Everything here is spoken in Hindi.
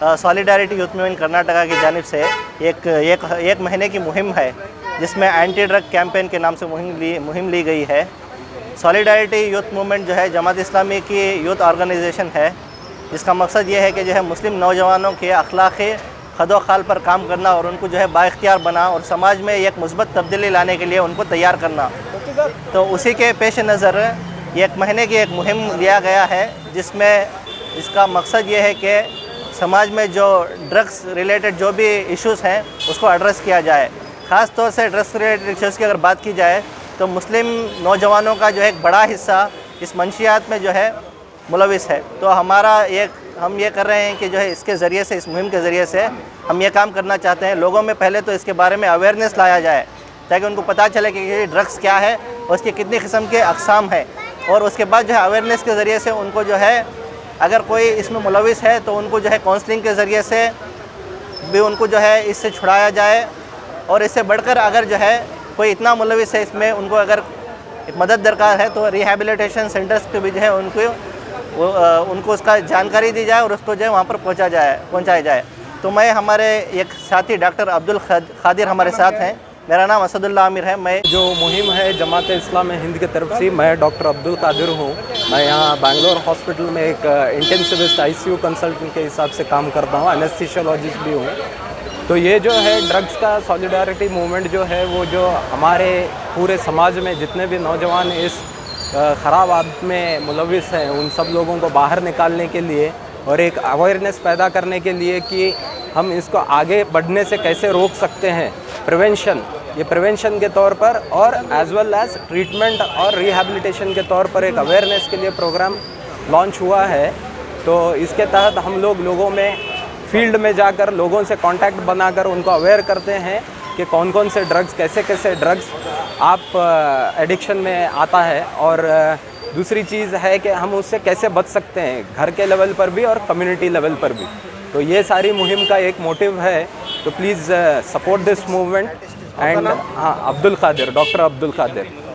सॉलिडारिटी यूथ मूवमेंट कर्नाटका की जानिब से एक महीने की मुहिम है, जिसमें एंटी ड्रग कैंपेन के नाम से मुहिम ली गई है। सॉलिडारिटी यूथ मूवमेंट जो है जमात इस्लामी की यूथ ऑर्गेनाइजेशन है, जिसका मकसद ये है कि जो है मुस्लिम नौजवानों के अखलाक़ी खदोखाल पर काम करना और उनको जो है बाइख्तियार बना और समाज में एक मुस्बत तब्दीली लाने के लिए उनको तैयार करना। तो उसी के पेश नज़र एक महीने की एक मुहिम लिया गया है, जिसमें इसका मकसद ये है कि समाज में जो ड्रग्स रिलेटेड जो भी इश्यूज़ हैं उसको एड्रेस किया जाए। ख़ास तौर से ड्रग्स रिलेटेड इश्यूज़ की अगर बात की जाए तो मुस्लिम नौजवानों का जो है एक बड़ा हिस्सा इस मंशियात में जो है मुलविस है। तो हम ये कर रहे हैं कि जो है इसके ज़रिए से, इस मुहिम के ज़रिए से हम ये काम करना चाहते हैं, लोगों में पहले तो इसके बारे में अवेयरनेस लाया जाए ताकि उनको पता चले कि ये ड्रग्स क्या है और उसकी कितनी किस्म के अक़साम है। और उसके बाद जो है अवेयरनेस के ज़रिए से उनको जो है अगर कोई इसमें मुलविस है तो उनको जो है काउंसलिंग के ज़रिए से भी उनको जो है इससे छुड़ाया जाए। और इससे बढ़कर अगर जो है कोई इतना मुलविस है इसमें, उनको अगर मदद दरकार है तो रिहैबिलिटेशन सेंटर्स पे भी जो है उनको उसका जानकारी दी जाए और उसको जो है वहाँ पर पहुँचाया जाए। तो मैं हमारे एक साथी डॉक्टर अब्दुल खादिर हमारे साथ हैं। मेरा नाम असदुल्ला आमिर है। मैं जो मुहिम है जमात इस्लामी हिंद की तरफ से, मैं डॉक्टर अब्दुल कादिर हूँ। मैं यहाँ बैंगलोर हॉस्पिटल में एक इंटेंसिविस्ट ICU कंसल्टेंट के हिसाब से काम करता हूँ, एनेस्थीसियोलॉजिस्ट भी हूँ। तो ये जो है ड्रग्स का सॉलिडारिटी मूवमेंट जो है वो जो हमारे पूरे समाज में जितने भी नौजवान इस ख़राब आदत में मुलविस हैं उन सब लोगों को बाहर निकालने के लिए और एक अवेयरनेस पैदा करने के लिए कि हम इसको आगे बढ़ने से कैसे रोक सकते हैं, प्रिवेंशन के तौर पर और एज वेल एज ट्रीटमेंट और रिहैबिलिटेशन के तौर पर एक अवेयरनेस के लिए प्रोग्राम लॉन्च हुआ है। तो इसके तहत हम लोगों में फील्ड में जाकर लोगों से कांटेक्ट बनाकर उनको अवेयर करते हैं कि कौन कौन से ड्रग्स, कैसे ड्रग्स आप एडिक्शन में आता है और दूसरी चीज़ है कि हम उससे कैसे बच सकते हैं घर के लेवल पर भी और कम्युनिटी लेवल पर भी। तो ये सारी मुहिम का एक मोटिव है। तो please support this movement and हाँ, डॉक्टर अब्दुल कादिर।